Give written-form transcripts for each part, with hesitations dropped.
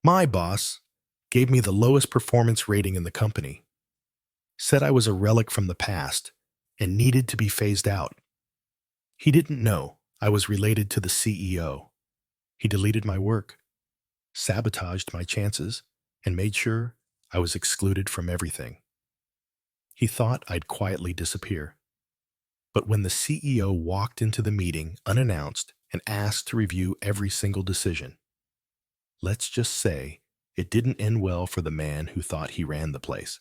My boss gave me the lowest performance rating in the company, said I was a relic from the past and needed to be phased out. He didn't know I was related to the CEO. He deleted my work, sabotaged my chances, and made sure I was excluded from everything. He thought I'd quietly disappear. But when the CEO walked into the meeting unannounced and asked to review every single decision, let's just say it didn't end well for the man who thought he ran the place.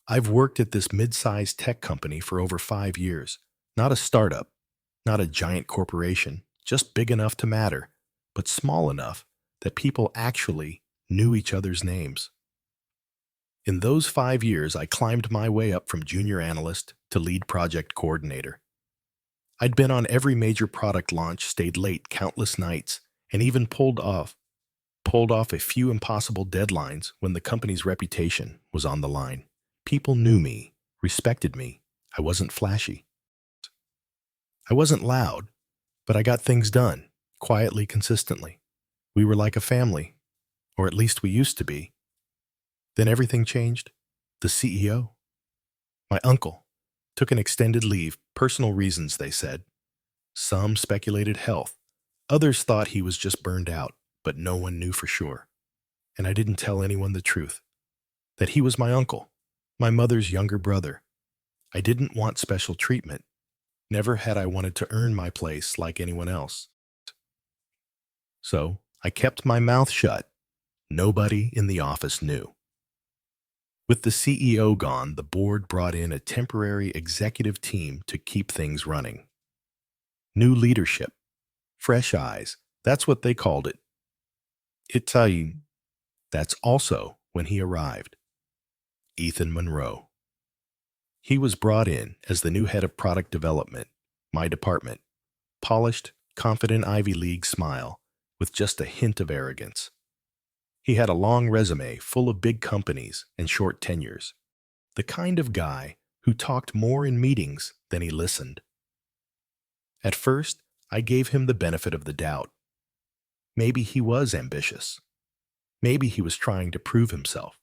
I've worked at this mid-sized tech company for over 5 years. Not a startup, not a giant corporation, just big enough to matter, but small enough that people actually knew each other's names. In those 5 years, I climbed my way up from junior analyst to lead project coordinator. I'd been on every major product launch, stayed late countless nights, and even pulled off a few impossible deadlines when the company's reputation was on the line. People knew me, respected me. I wasn't flashy. I wasn't loud, but I got things done, quietly, consistently. We were like a family, or at least we used to be. Then everything changed. The CEO, my uncle, took an extended leave, personal reasons, they said. Some speculated health. Others thought he was just burned out, but no one knew for sure. And I didn't tell anyone the truth, that he was my uncle, my mother's younger brother. I didn't want special treatment. Never had I wanted to earn my place like anyone else. So I kept my mouth shut. Nobody in the office knew. With the CEO gone, the board brought in a temporary executive team to keep things running. New leadership, fresh eyes, that's what they called it. That's also when he arrived. Ethan Monroe. He was brought in as the new head of product development, my department. Polished, confident Ivy League smile with just a hint of arrogance. He had a long resume full of big companies and short tenures. The kind of guy who talked more in meetings than he listened. At first, I gave him the benefit of the doubt. Maybe he was ambitious. Maybe he was trying to prove himself.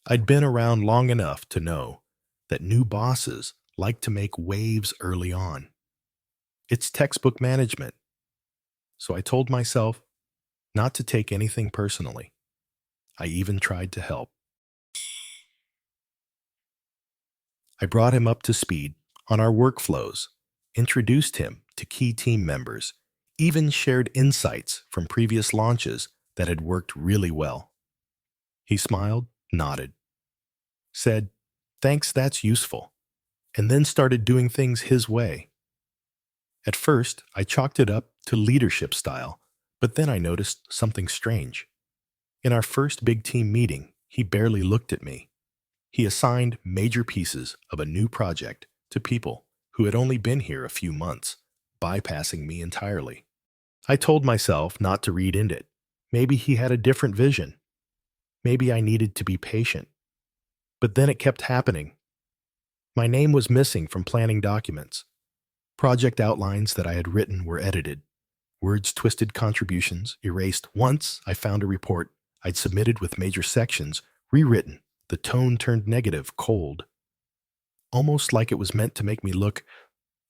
I'd been around long enough to know that new bosses like to make waves early on. It's textbook management. So I told myself not to take anything personally. I even tried to help. I brought him up to speed on our workflows, introduced him to key team members, even shared insights from previous launches that had worked really well. He smiled, nodded, said, "Thanks, that's useful," and then started doing things his way. At first, I chalked it up to leadership style, but then I noticed something strange. In our first big team meeting, he barely looked at me. He assigned major pieces of a new project to people who had only been here a few months, bypassing me entirely. I told myself not to read into it. Maybe he had a different vision. Maybe I needed to be patient. But then it kept happening. My name was missing from planning documents. Project outlines that I had written were edited. Words twisted, contributions erased. Once I found a report I'd submitted with major sections rewritten. The tone turned negative, cold. Almost like it was meant to make me look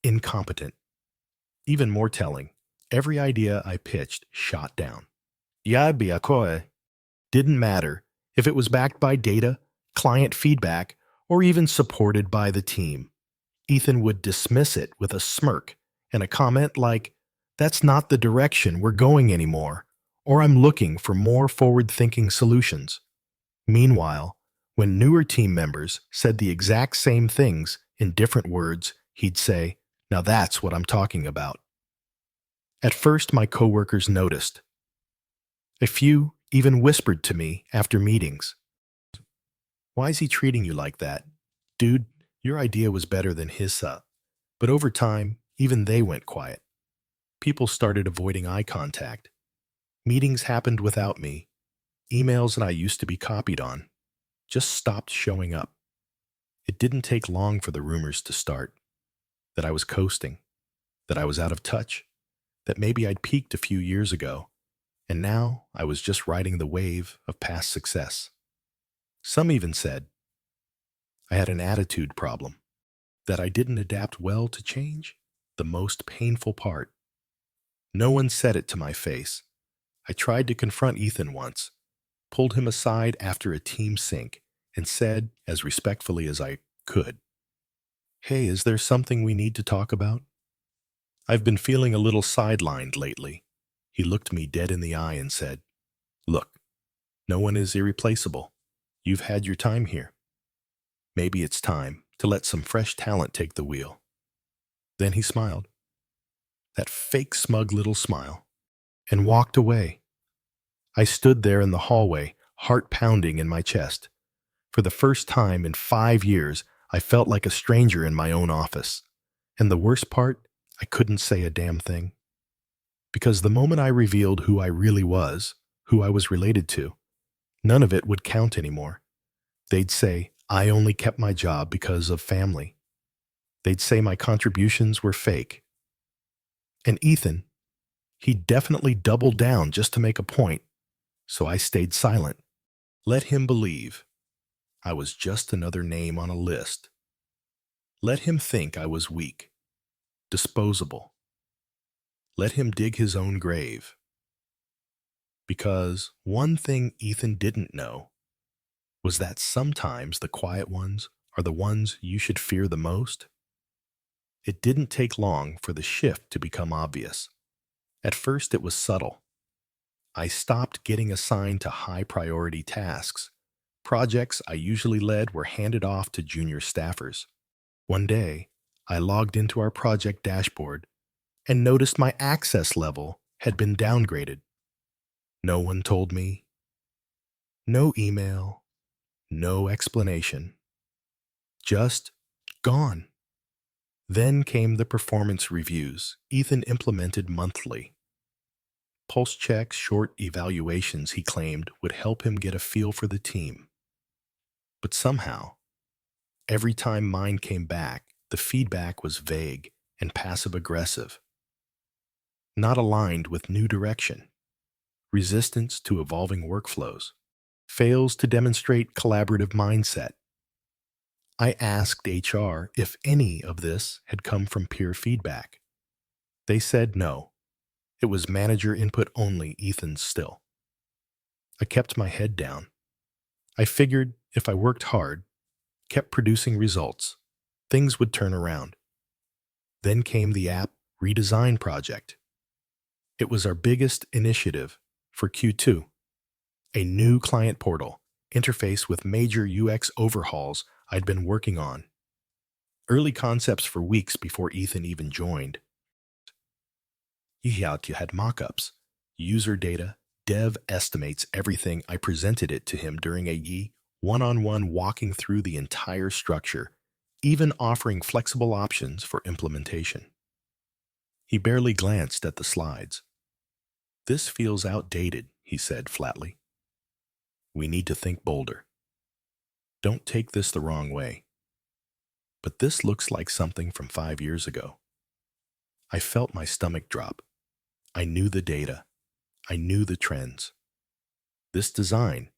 incompetent. Even more telling, every idea I pitched shot down. Didn't matter if it was backed by data, client feedback, or even supported by the team. Ethan would dismiss it with a smirk and a comment like, "That's not the direction we're going anymore," or "I'm looking for more forward-thinking solutions." Meanwhile, when newer team members said the exact same things in different words, he'd say, "Now that's what I'm talking about." At first, my coworkers noticed. A few even whispered to me after meetings, "Why is he treating you like that? Dude, your idea was better than his." But over time, even they went quiet. People started avoiding eye contact. Meetings happened without me. Emails that I used to be copied on just stopped showing up. It didn't take long for the rumors to start. That I was coasting. That I was out of touch. That maybe I'd peaked a few years ago. and now I was just riding the wave of past success. Some even said I had an attitude problem, that I didn't adapt well to change, the most painful part. No one said it to my face. I tried to confront Ethan once, pulled him aside after a team sync, and said, as respectfully as I could, "Hey, is there something we need to talk about? I've been feeling a little sidelined lately." He looked me dead in the eye and said, "Look, no one is irreplaceable. You've had your time here. Maybe it's time to let some fresh talent take the wheel." Then he smiled, that fake smug little smile, and walked away. I stood there in the hallway, heart pounding in my chest. For the first time in 5 years, I felt like a stranger in my own office. And the worst part, I couldn't say a damn thing. Because the moment I revealed who I really was, who I was related to, none of it would count anymore. They'd say I only kept my job because of family. They'd say my contributions were fake. And Ethan, he definitely doubled down just to make a point, so I stayed silent. Let him believe I was just another name on a list. Let him think I was weak, disposable. Let him dig his own grave. Because one thing Ethan didn't know was that sometimes the quiet ones are the ones you should fear the most. It didn't take long for the shift to become obvious. At first, it was subtle. I stopped getting assigned to high-priority tasks. Projects I usually led were handed off to junior staffers. One day, I logged into our project dashboard and noticed my access level had been downgraded. No one told me. No email. No explanation. Just gone. Then came the performance reviews Ethan implemented monthly. Pulse checks, short evaluations he claimed would help him get a feel for the team. But somehow, every time mine came back, the feedback was vague and passive-aggressive, not aligned with new direction, resistance to evolving workflows, fails to demonstrate collaborative mindset. I asked HR if any of this had come from peer feedback. They said no. It was manager input only, Ethan still. I kept my head down. I figured if I worked hard, kept producing results, things would turn around. Then came the app redesign project. It was our biggest initiative for Q2. A new client portal, interface with major UX overhauls I'd been working on. Early concepts for weeks before Ethan even joined. You had mock-ups, user data, dev estimates everything. I presented it to him during a one-on-one walking through the entire structure, even offering flexible options for implementation. He barely glanced at the slides. "This feels outdated," he said flatly. "We need to think bolder. Don't take this the wrong way, but this looks like something from 5 years ago." I felt my stomach drop. I knew the data. I knew the trends. This design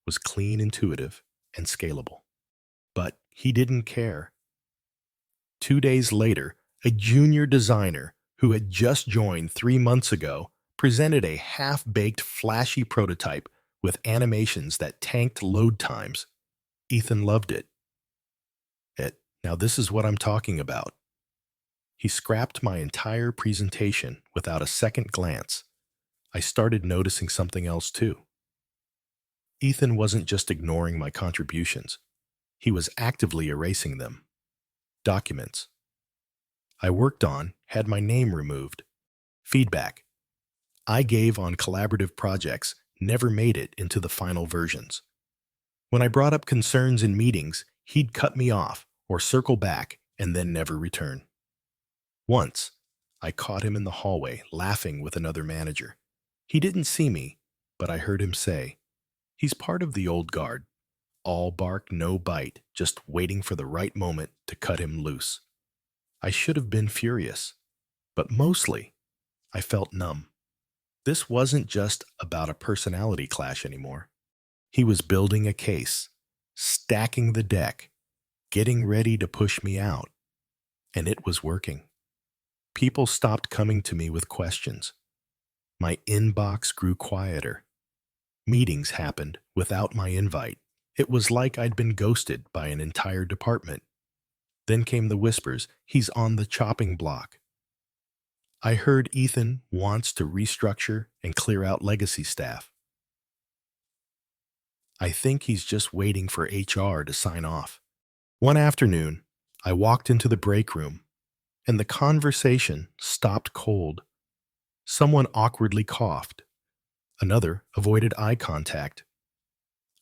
was clean, intuitive, and scalable. But he didn't care. 2 days later, a junior designer who had just joined 3 months ago presented a half-baked, flashy prototype with animations that tanked load times. Ethan loved it. Now this is what I'm talking about. He scrapped my entire presentation without a second glance. I started noticing something else too. Ethan wasn't just ignoring my contributions. He was actively erasing them. Documents I worked on had my name removed. Feedback I gave on collaborative projects never made it into the final versions. When I brought up concerns in meetings, he'd cut me off or circle back and then never return. Once, I caught him in the hallway laughing with another manager. He didn't see me, but I heard him say, "He's part of the old guard. All bark, no bite, just waiting for the right moment to cut him loose." I should have been furious, but mostly I felt numb. This wasn't just about a personality clash anymore. He was building a case, stacking the deck, getting ready to push me out, and it was working. People stopped coming to me with questions. My inbox grew quieter. Meetings happened without my invite. It was like I'd been ghosted by an entire department. Then came the whispers, he's on the chopping block. I heard Ethan wants to restructure and clear out legacy staff. I think he's just waiting for HR to sign off. One afternoon, I walked into the break room, and the conversation stopped cold. Someone awkwardly coughed. Another avoided eye contact.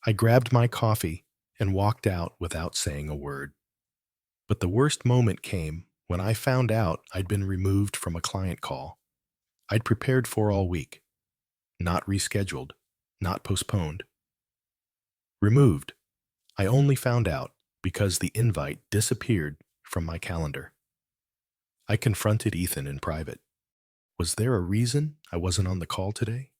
I grabbed my coffee and walked out without saying a word. But the worst moment came when I found out I'd been removed from a client call I'd prepared for all week. Not rescheduled, not postponed. Removed. I only found out because the invite disappeared from my calendar. I confronted Ethan in private. Was there a reason I wasn't on the call today?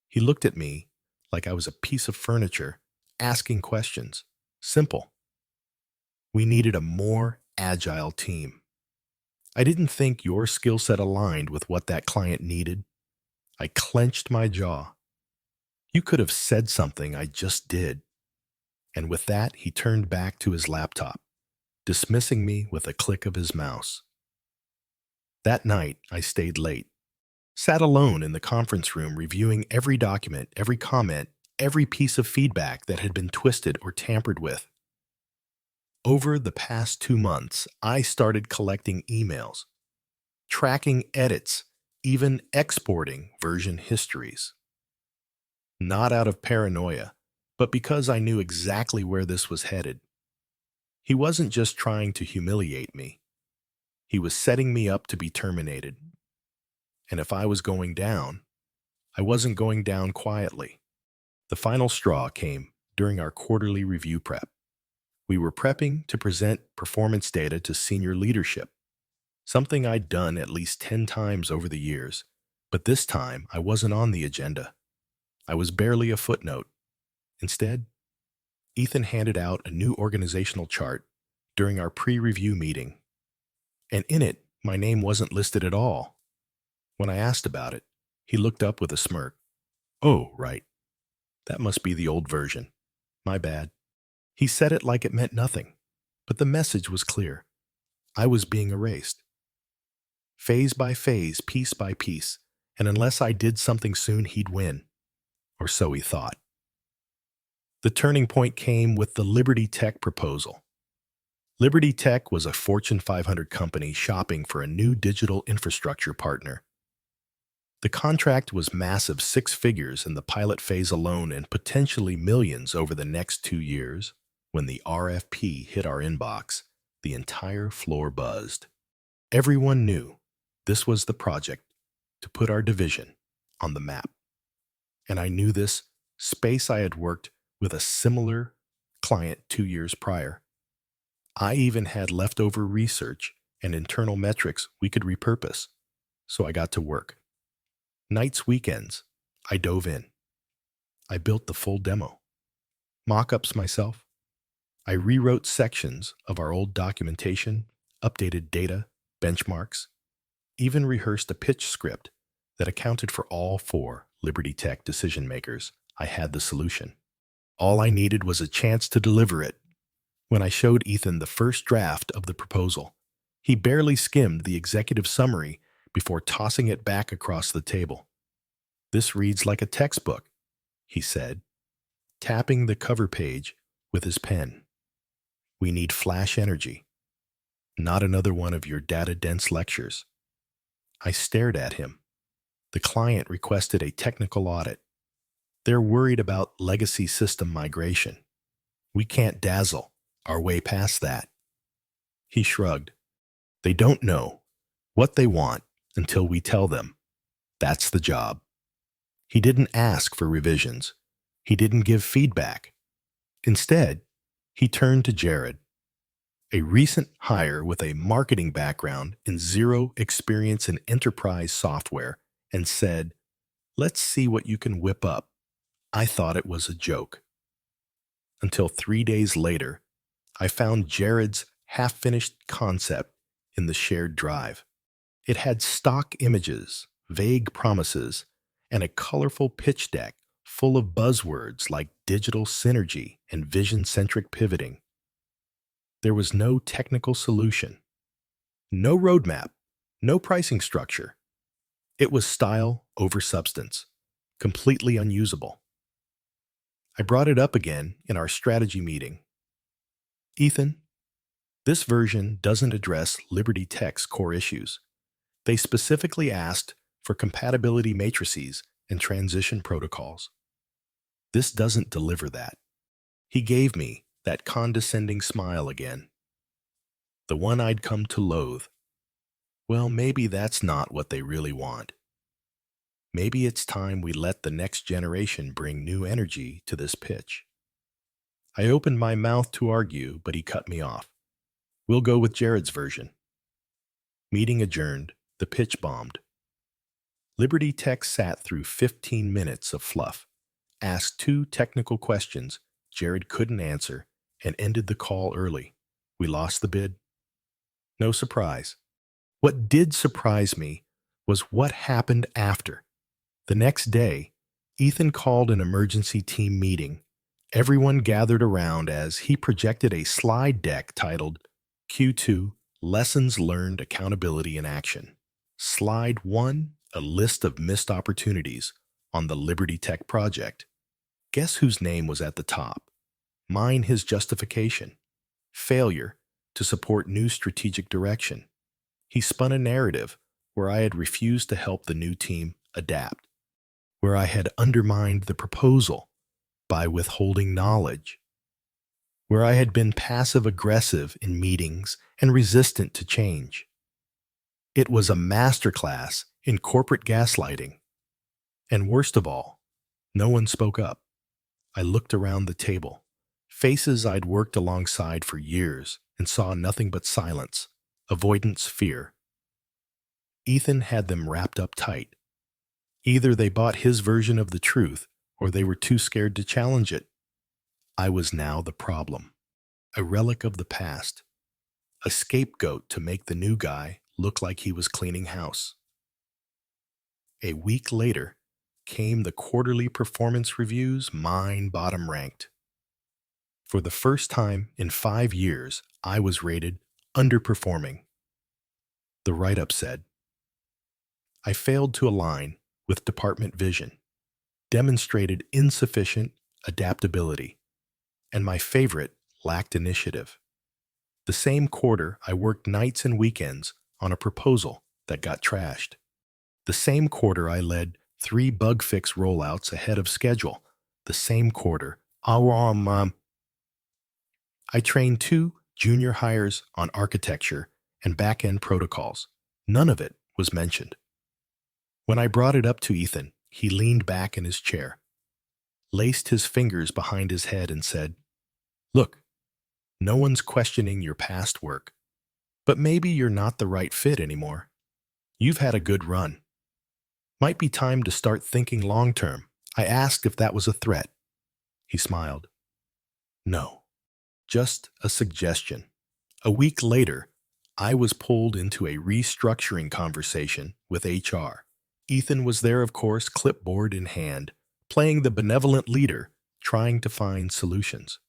He looked at me like I was a piece of furniture, asking questions. Simple. We needed a more agile team. I didn't think your skill set aligned with what that client needed. I clenched my jaw. You could have said something, I just did. And with that, he turned back to his laptop, dismissing me with a click of his mouse. That night, I stayed late, sat alone in the conference room reviewing every document, every comment, every piece of feedback that had been twisted or tampered with. Over the past 2 months, I started collecting emails, tracking edits, even exporting version histories. Not out of paranoia, but because I knew exactly where this was headed. He wasn't just trying to humiliate me. He was setting me up to be terminated. And if I was going down, I wasn't going down quietly. The final straw came during our quarterly review prep. We were prepping to present performance data to senior leadership, something I'd done at least 10 times over the years, but this time I wasn't on the agenda. I was barely a footnote. Instead, Ethan handed out a new organizational chart during our pre-review meeting, and in it, my name wasn't listed at all. When I asked about it, he looked up with a smirk. Oh, right. That must be the old version. My bad. He said it like it meant nothing, but the message was clear. I was being erased. Phase by phase, piece by piece, and unless I did something soon, he'd win. Or so he thought. The turning point came with the Liberty Tech proposal. Liberty Tech was a Fortune 500 company shopping for a new digital infrastructure partner. The contract was massive 6 figures in the pilot phase alone and potentially millions over the next 2 years. When the RFP hit our inbox, the entire floor buzzed. Everyone knew this was the project to put our division on the map. And I knew this space I had worked with a similar client 2 years prior. I even had leftover research and internal metrics we could repurpose, so I got to work. Nights, weekends, I dove in. I built the full demo. Mock-ups myself. I rewrote sections of our old documentation, updated data, benchmarks, even rehearsed a pitch script that accounted for all 4 Liberty Tech decision makers. I had the solution. All I needed was a chance to deliver it. When I showed Ethan the first draft of the proposal, he barely skimmed the executive summary before tossing it back across the table. This reads like a textbook, he said, tapping the cover page with his pen. We need flash energy, not another one of your data-dense lectures. I stared at him. The client requested a technical audit. They're worried about legacy system migration. We can't dazzle our way past that. He shrugged. They don't know what they want until we tell them. That's the job. He didn't ask for revisions. He didn't give feedback. Instead, he turned to Jared, a recent hire with a marketing background and zero experience in enterprise software, and said, Let's see what you can whip up. I thought it was a joke. Until 3 days later, I found Jared's half-finished concept in the shared drive. It had stock images, vague promises, and a colorful pitch deck full of buzzwords like digital synergy and vision-centric pivoting. There was no technical solution, no roadmap, no pricing structure. It was style over substance, completely unusable. I brought it up again in our strategy meeting. Ethan, this version doesn't address Liberty Tech's core issues. They specifically asked for compatibility matrices and transition protocols. This doesn't deliver that. He gave me that condescending smile again, the one I'd come to loathe. Well, maybe that's not what they really want. Maybe it's time we let the next generation bring new energy to this pitch. I opened my mouth to argue, but he cut me off. We'll go with Jared's version. Meeting adjourned, the pitch bombed. Liberty Tech sat through 15 minutes of fluff, asked 2 technical questions Jared couldn't answer, and ended the call early. We lost the bid. No surprise. What did surprise me was what happened after. The next day, Ethan called an emergency team meeting. Everyone gathered around as he projected a slide deck titled Q2 Lessons Learned Accountability in Action. Slide 1, a list of missed opportunities on the Liberty Tech project. Guess whose name was at the top? Mine, his justification. Failure to support new strategic direction. He spun a narrative where I had refused to help the new team adapt, where I had undermined the proposal by withholding knowledge, where I had been passive-aggressive in meetings and resistant to change. It was a masterclass in corporate gaslighting. And worst of all, no one spoke up. I looked around the table, faces I'd worked alongside for years, and saw nothing but silence, avoidance, fear. Ethan had them wrapped up tight. Either they bought his version of the truth, or they were too scared to challenge it. I was now the problem, a relic of the past, a scapegoat to make the new guy look like he was cleaning house. A week later came the quarterly performance reviews, mine bottom ranked. For the first time in 5 years, I was rated underperforming. The write-up said, I failed to align with department vision, demonstrated insufficient adaptability, and my favorite, lacked initiative. The same quarter, I worked nights and weekends on a proposal that got trashed. The same quarter, I led 3 bug fix rollouts ahead of schedule. The same quarter, I trained 2 junior hires on architecture and back-end protocols. None of it was mentioned. When I brought it up to Ethan, he leaned back in his chair, laced his fingers behind his head, and said, Look, no one's questioning your past work, but maybe you're not the right fit anymore. You've had a good run. Might be time to start thinking long-term. I asked if that was a threat. He smiled. No, just a suggestion. A week later, I was pulled into a restructuring conversation with HR. Ethan was there, of course, clipboard in hand, playing the benevolent leader, trying to find solutions.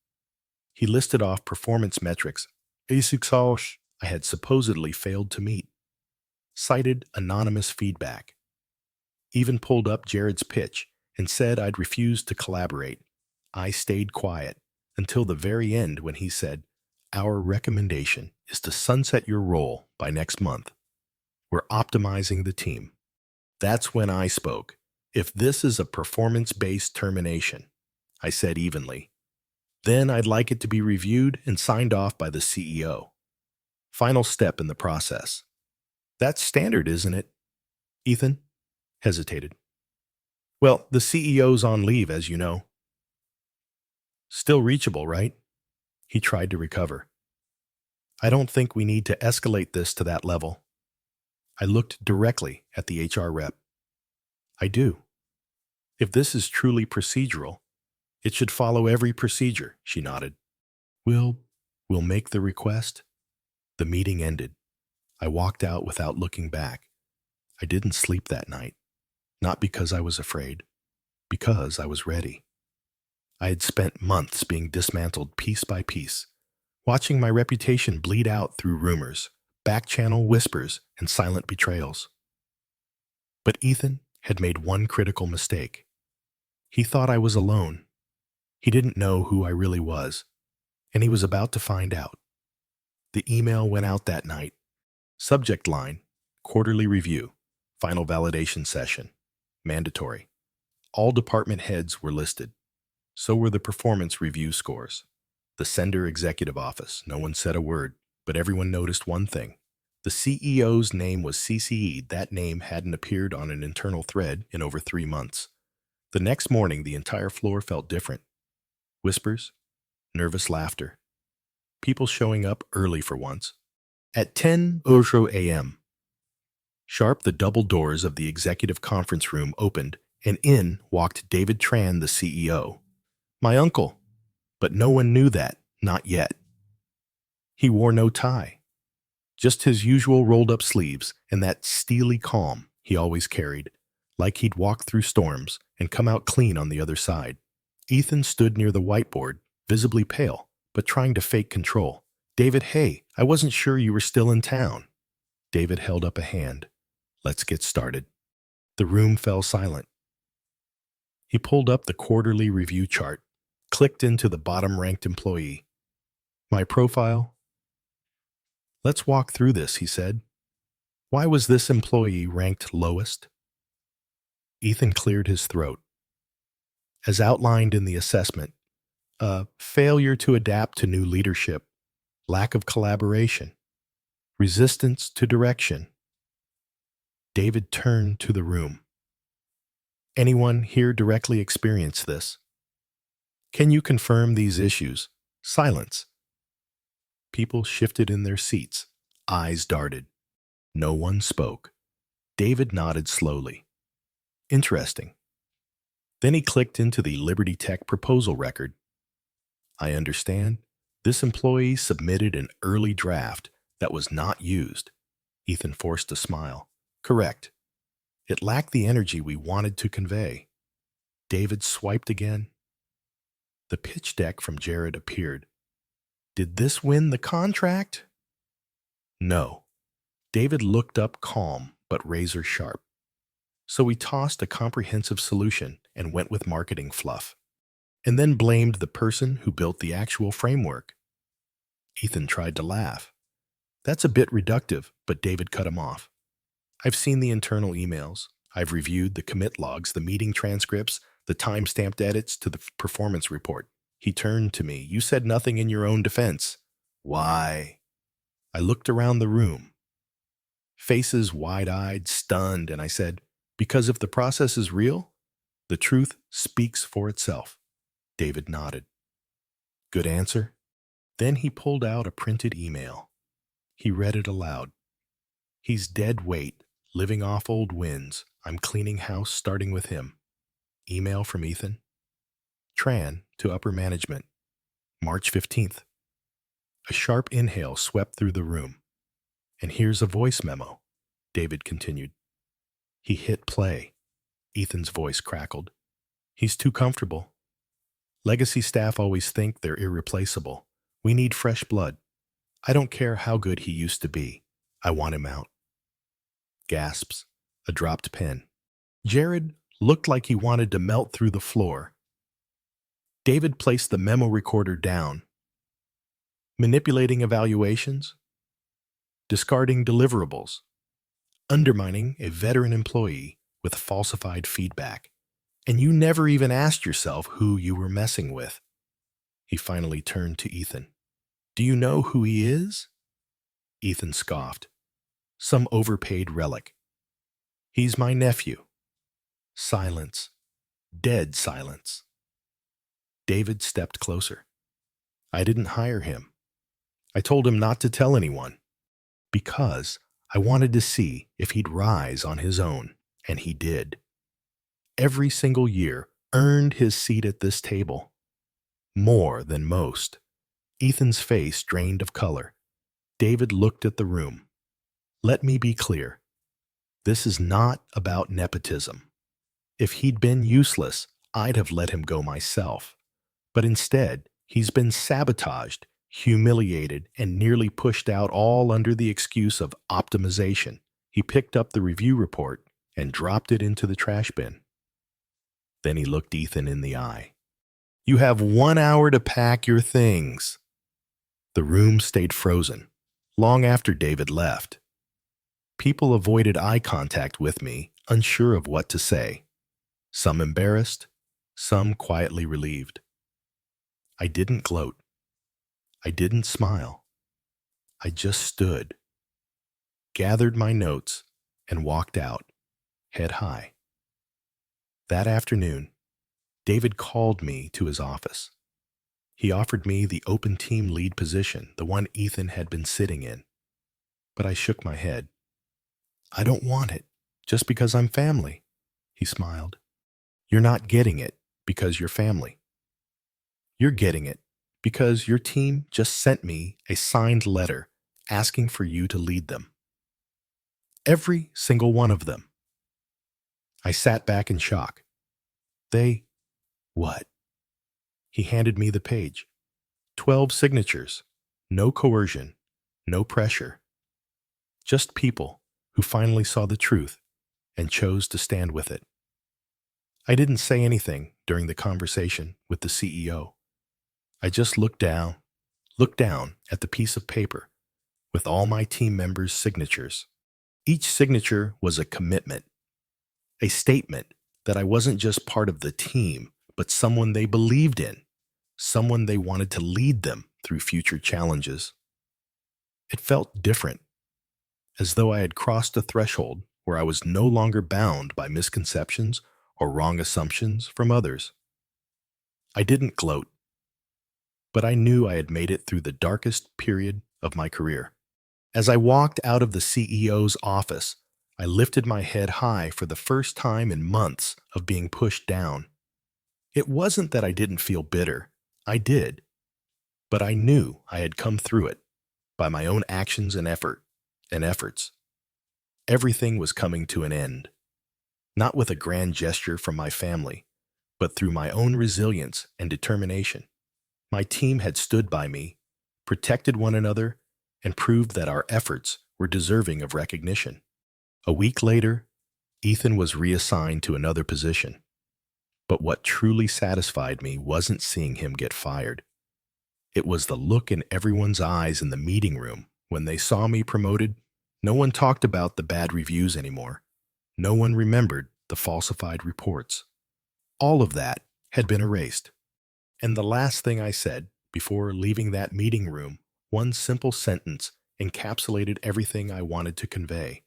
He listed off performance metrics I had supposedly failed to meet, cited anonymous feedback, even pulled up Jared's pitch and said I'd refused to collaborate. I stayed quiet until the very end when he said, Our recommendation is to sunset your role by next month. We're optimizing the team. That's when I spoke. If this is a performance-based termination, I said evenly, then I'd like it to be reviewed and signed off by the CEO. Final step in the process. That's standard, isn't it? Ethan hesitated. Well, the CEO's on leave, as you know. Still reachable, right? He tried to recover. I don't think we need to escalate this to that level. I looked directly at the HR rep. I do. If this is truly procedural, it should follow every procedure, she nodded. We'll, we'll make the request. The meeting ended. I walked out without looking back. I didn't sleep that night, not because I was afraid, because I was ready. I had spent months being dismantled piece by piece, watching my reputation bleed out through rumors, back-channel whispers, and silent betrayals. But Ethan had made one critical mistake. He thought I was alone. He didn't know who I really was, and he was about to find out. The email went out that night. Subject line, quarterly review, final validation session, mandatory. All department heads were listed. So were the performance review scores. The sender executive office, no one said a word, but everyone noticed one thing. The CEO's name was CCE'd. That name hadn't appeared on an internal thread in over 3 months. The next morning, the entire floor felt different. Whispers, nervous laughter. People showing up early for once. At 10:00 a.m., sharp, the double doors of the executive conference room opened, and in walked David Tran, the CEO. My uncle. But no one knew that, not yet. He wore no tie, just his usual rolled-up sleeves and that steely calm he always carried, like he'd walked through storms and come out clean on the other side. Ethan stood near the whiteboard, visibly pale, but trying to fake control. David, hey, I wasn't sure you were still in town. David held up a hand. Let's get started. The room fell silent. He pulled up the quarterly review chart, clicked into the bottom-ranked employee. My profile? Let's walk through this, he said. Why was this employee ranked lowest? Ethan cleared his throat. As outlined in the assessment, failure to adapt to new leadership, lack of collaboration, resistance to direction. David turned to the room. Anyone here directly experienced this? Can you confirm these issues? Silence. People shifted in their seats. Eyes darted. No one spoke. David nodded slowly. Interesting. Then he clicked into the Liberty Tech proposal record. I understand. This employee submitted an early draft that was not used. Ethan forced a smile. Correct. It lacked the energy we wanted to convey. David swiped again. The pitch deck from Jared appeared. Did this win the contract? No. David looked up calm but razor sharp. So we tossed a comprehensive solution and went with marketing fluff, and then blamed the person who built the actual framework. Ethan tried to laugh. That's a bit reductive, but David cut him off. I've seen the internal emails. I've reviewed the commit logs, the meeting transcripts, the time-stamped edits to the performance report. He turned to me. You said nothing in your own defense. Why? I looked around the room. Faces wide-eyed, stunned, and I said, because if the process is real, the truth speaks for itself. David nodded. Good answer. Then he pulled out a printed email. He read it aloud. He's dead weight, living off old wins. I'm cleaning house starting with him. Email from Ethan. Tran to upper management. March 15th. A sharp inhale swept through the room. And here's a voice memo. David continued. He hit play. Ethan's voice crackled. He's too comfortable. Legacy staff always think they're irreplaceable. We need fresh blood. I don't care how good he used to be. I want him out. Gasps. A dropped pen. Jared looked like he wanted to melt through the floor. David placed the memo recorder down. Manipulating evaluations. Discarding deliverables. Undermining a veteran employee with falsified feedback. And you never even asked yourself who you were messing with. He finally turned to Ethan. Do you know who he is? Ethan scoffed. Some overpaid relic. He's my nephew. Silence. Dead silence. David stepped closer. I didn't hire him. I told him not to tell anyone. Because I wanted to see if he'd rise on his own, and he did. every single year, earned his seat at this table. More than most. Ethan's face drained of color. David looked at the room. Let me be clear. This is not about nepotism. If he'd been useless, I'd have let him go myself. But instead, he's been sabotaged, humiliated, and nearly pushed out, all under the excuse of optimization. He picked up the review report and dropped it into the trash bin. Then he looked Ethan in the eye. You have 1 hour to pack your things. The room stayed frozen, long after David left. People avoided eye contact with me, unsure of what to say. Some embarrassed, some quietly relieved. I didn't gloat. I didn't smile. I just stood, gathered my notes, and walked out, head high. That afternoon, David called me to his office. He offered me the open team lead position, the one Ethan had been sitting in. But I shook my head. I don't want it, just because I'm family, he smiled. You're not getting it because you're family. You're getting it because your team just sent me a signed letter asking for you to lead them. Every single one of them. I sat back in shock. What? He handed me the page. 12 signatures. No coercion. No pressure. Just people who finally saw the truth and chose to stand with it. I didn't say anything during the conversation with the CEO. I just looked down at the piece of paper with all my team members' signatures. Each signature was a commitment, a statement that I wasn't just part of the team, but someone they believed in, someone they wanted to lead them through future challenges. It felt different, as though I had crossed a threshold where I was no longer bound by misconceptions or wrong assumptions from others. I didn't gloat, but I knew I had made it through the darkest period of my career. As I walked out of the CEO's office, I lifted my head high for the first time in months of being pushed down. It wasn't that I didn't feel bitter. I did. But I knew I had come through it by my own actions and efforts. Everything was coming to an end, not with a grand gesture from my family, but through my own resilience and determination. My team had stood by me, protected one another, and proved that our efforts were deserving of recognition. A week later, Ethan was reassigned to another position. But what truly satisfied me wasn't seeing him get fired. It was the look in everyone's eyes in the meeting room when they saw me promoted. No one talked about the bad reviews anymore. No one remembered the falsified reports. All of that had been erased. And the last thing I said before leaving that meeting room, one simple sentence encapsulated everything I wanted to convey.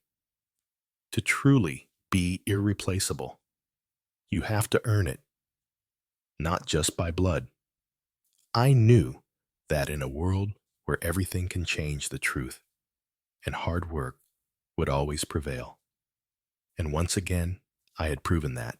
To truly be irreplaceable, you have to earn it, not just by blood. I knew that in a world where everything can change, the truth and hard work would always prevail. And once again, I had proven that.